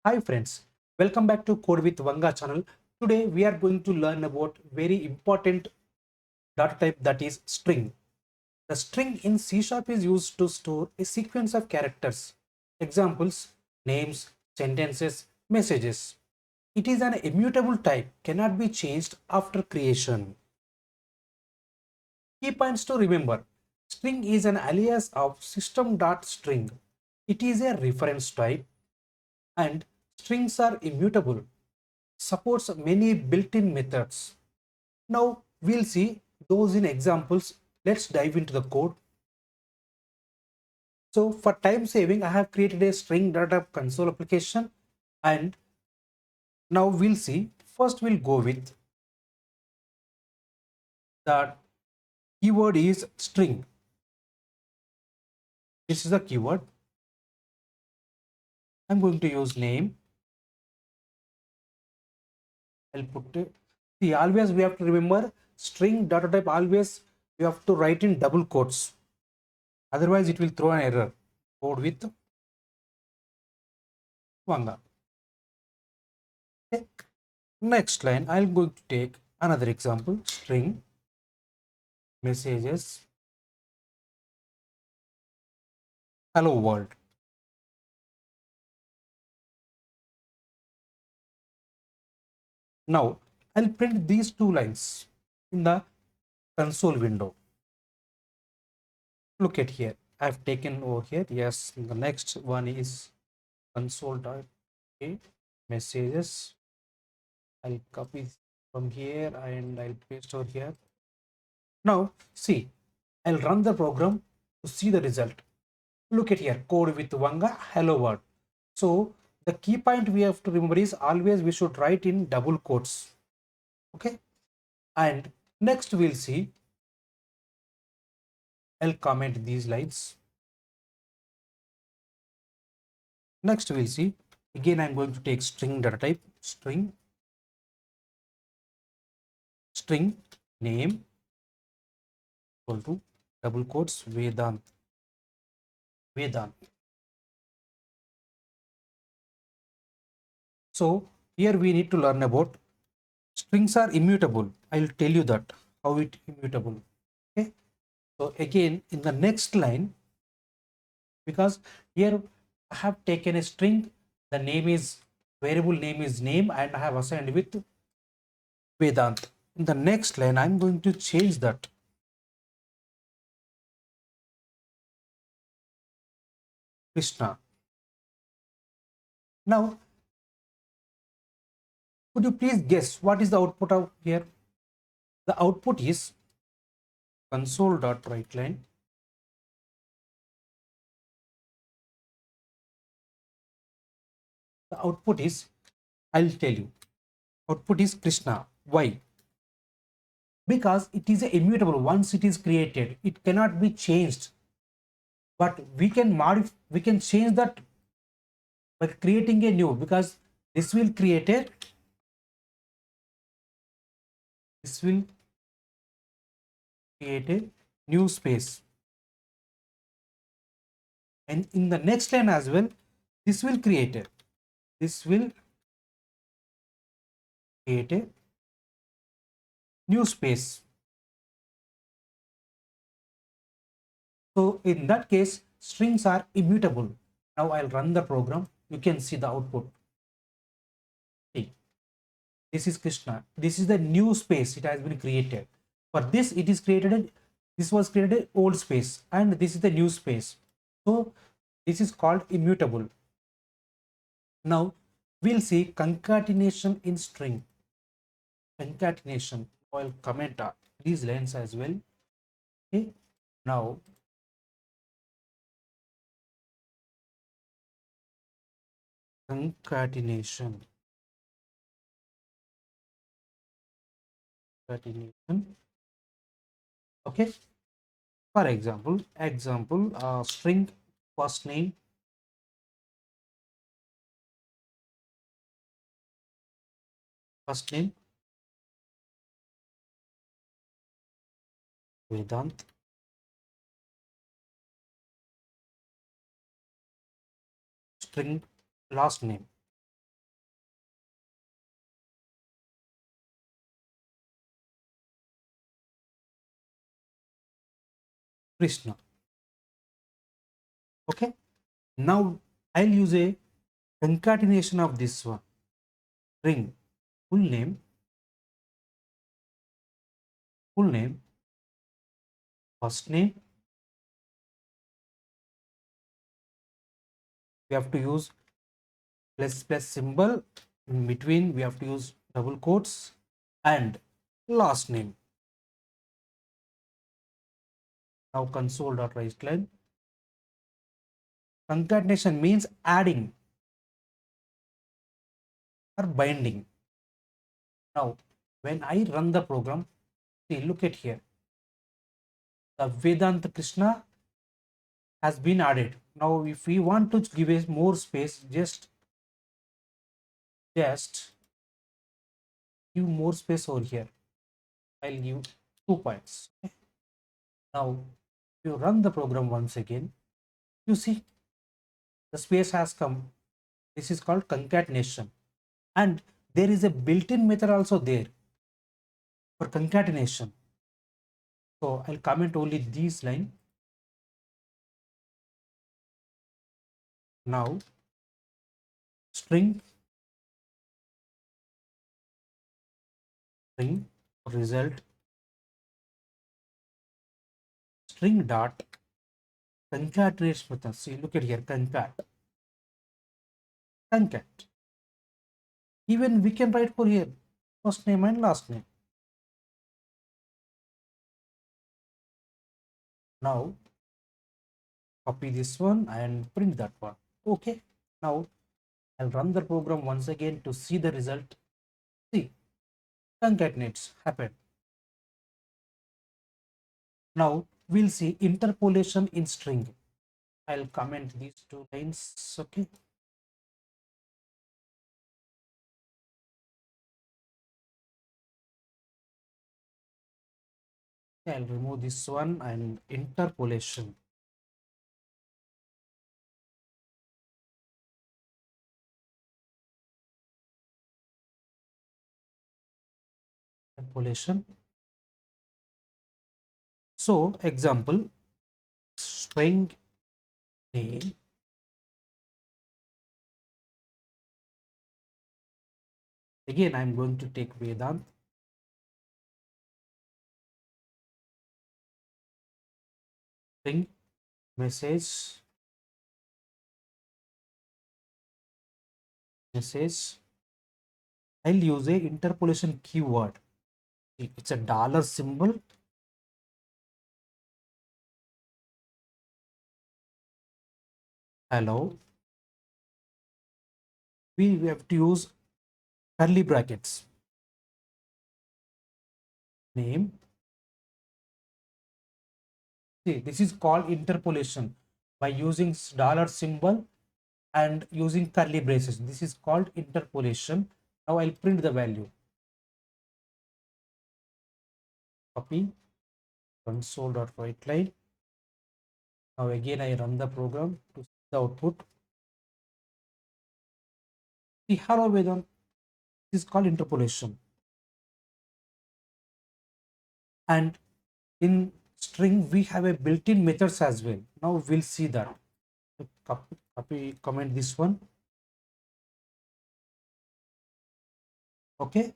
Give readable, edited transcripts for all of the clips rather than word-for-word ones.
Hi friends, welcome back to Code with Vanga channel. Today we are going to learn about very important data type, that is string. The string in C# is used to store a sequence of characters, examples, names, sentences, messages. It is an immutable type, cannot be changed after creation. Key points to remember. String is an alias of system.string. It is a reference type and strings are immutable. Supports many built-in methods. Now we'll see those in examples. Let's dive into the code. So for time saving, I have created a string data console application, and now we'll see. First we'll go with the keyword is string. This is the keyword. I'm going to use name. I'll put it. See, always we have to remember string data type, always we have to write in double quotes. Otherwise it will throw an error. Code with Vanga. Okay. Next line, I'm going to take another example, string messages hello world. Now I'll print these two lines in the console window. Look at here, I've taken over here. Yes, the next one is console.a messages. I'll copy from here and I'll paste over here. Now see, I'll run the program to see the result. Look at here, code with Vanga hello world. So the key point we have to remember is always we should write in double quotes. Okay. And next we'll see, I'll comment these lines. Next we'll see, again I'm going to take string data type, string name equal to double quotes Vedant. So here we need to learn about strings are immutable. I'll tell you that how it immutable. Okay. So again in the next line, because here I have taken a string, the name is variable name is name, and I have assigned with Vedant. In the next line, I'm going to change that. Krishna. Now, could you please guess what is the output of here? The output is console.writeLine. The output is, I'll tell you, output is Krishna. Why? Because it is immutable. Once it is created, it cannot be changed. But we can modify, we can change that by creating a new, because this will create a, this will create a new space. And in the next line as well, this will create a, this will create a new space. So in that case, strings are immutable. Now I'll run the program. You can see the output. See, this is Krishna. This is the new space. It has been created. For this, it is created. This was created old space, and this is the new space. So this is called immutable. Now we'll see concatenation in string. Concatenation. I'll comment these lines as well. Okay. Now concatenation. Concatenation. Okay. For example, string first name Vedant, string last name. Krishna. Okay. Now I'll use a concatenation of this one. String full name, first name. We have to use plus symbol. In between we have to use double quotes, and last name. Now console.writeLine. Concatenation means adding or binding. Now when I run the program, see, look at here, the Vedanta Krishna has been added. Now if we want to give a more space, just give more space over here. I'll give 2 points. Okay. Now if you run the program once again, you see the space has come. This is called concatenation, and there is a built-in method also there for concatenation. So I'll comment only these line. Now string result string dot concatenation method. See, look at here, concat. Even we can write for here first name and last name. Now copy this one and print that one. Okay. Now I'll run the program once again to see the result. See, concatenates happen. Now we'll see interpolation in string. I'll comment these 2 lines. Okay. I'll remove this one and interpolation. Interpolation. So example, string name. Again, I'm going to take Vedant. String message. I'll use a interpolation keyword. It's a dollar symbol. Hello. We have to use curly brackets. Name. See, this is called interpolation by using dollar symbol and using curly braces. This is called interpolation. Now I'll print the value. Copy console.writeLine. Now again I run the program to see the output. See, hello Vedant. This is called interpolation. And in string we have a built-in methods as well. Now we'll see that. Copy comment this one. Okay.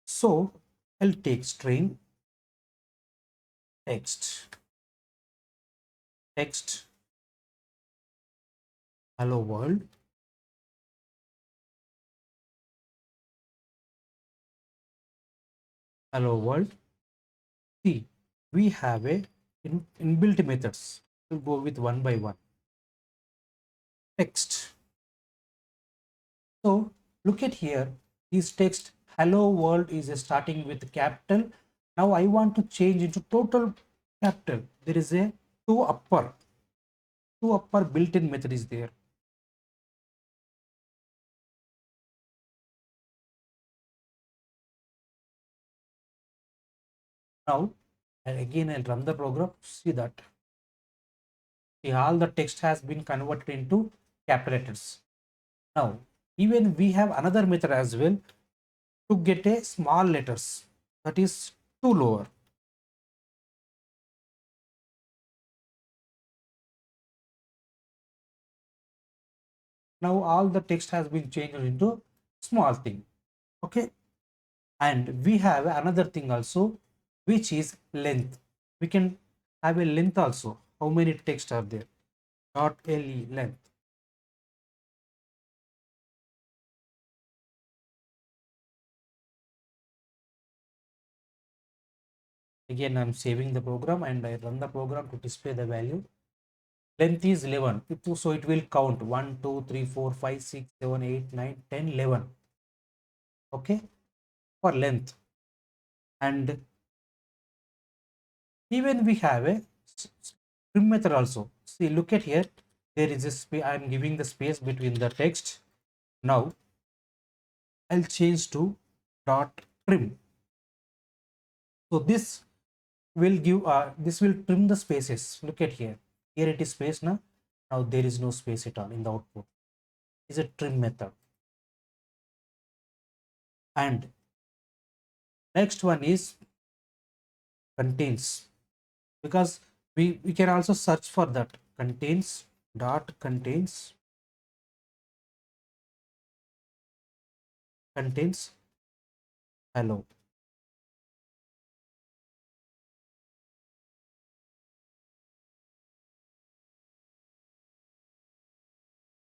So I'll take string text hello world, see, we have a inbuilt methods. We'll go with one by one. Text. So look at here, this text hello world is starting with capital. Now I want to change into total capital. There is a two upper built-in method is there. Now and again I'll run the program. See that. See, all the text has been converted into capital letters. Now even we have another method as well to get a small letters, that is too lower. Now all the text has been changed into small thing. Okay. And we have another thing also, which is length. We can have a length also. How many text are there? Dot le length. Again, I'm saving the program and I run the program to display the value. Length is 11. So it will count 1, 2, 3, 4, 5, 6, 7, 8, 9, 10, 11. Okay, for length. And even we have a trim method also. See, look at here. There is a space. I'm giving the space between the text. Now I'll change to dot trim. So this will trim the spaces. Look at here. Here it is space now. Now there is no space at all in the output. It's a trim method. And next one is contains, because we can also search for that. Contains dot contains hello.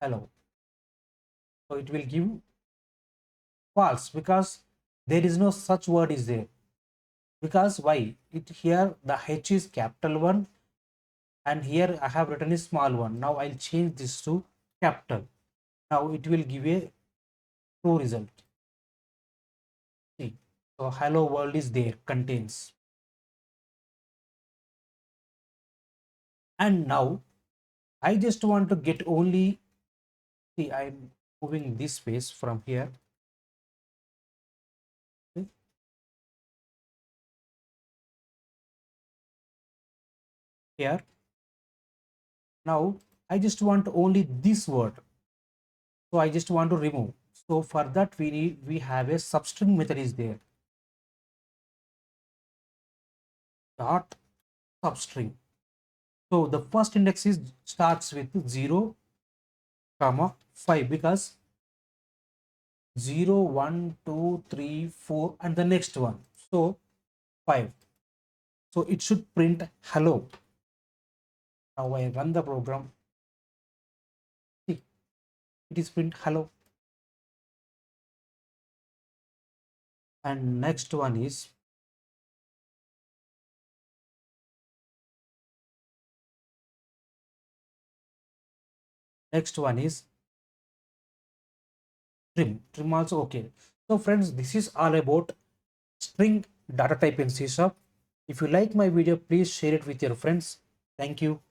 Hello. So it will give false because there is no such word is there. Because why? It here the H is capital one and here I have written a small one. Now I'll change this to capital. Now it will give a true result. See, so hello world is there, contains. And now I just want to get only, see, I'm moving this space from here. Okay. Here. Now I just want only this word. So I just want to remove. So for that we have a substring method is there. Dot substring. So the first index is starts with 0 comma 5 because 0 1 2 3 4 and the next one, so 5. So it should print hello. Now I run the program. See, it is print hello. And next one is trim also. Okay, so friends, this is all about string data type in C#. If you like my video, please share it with your friends. Thank you.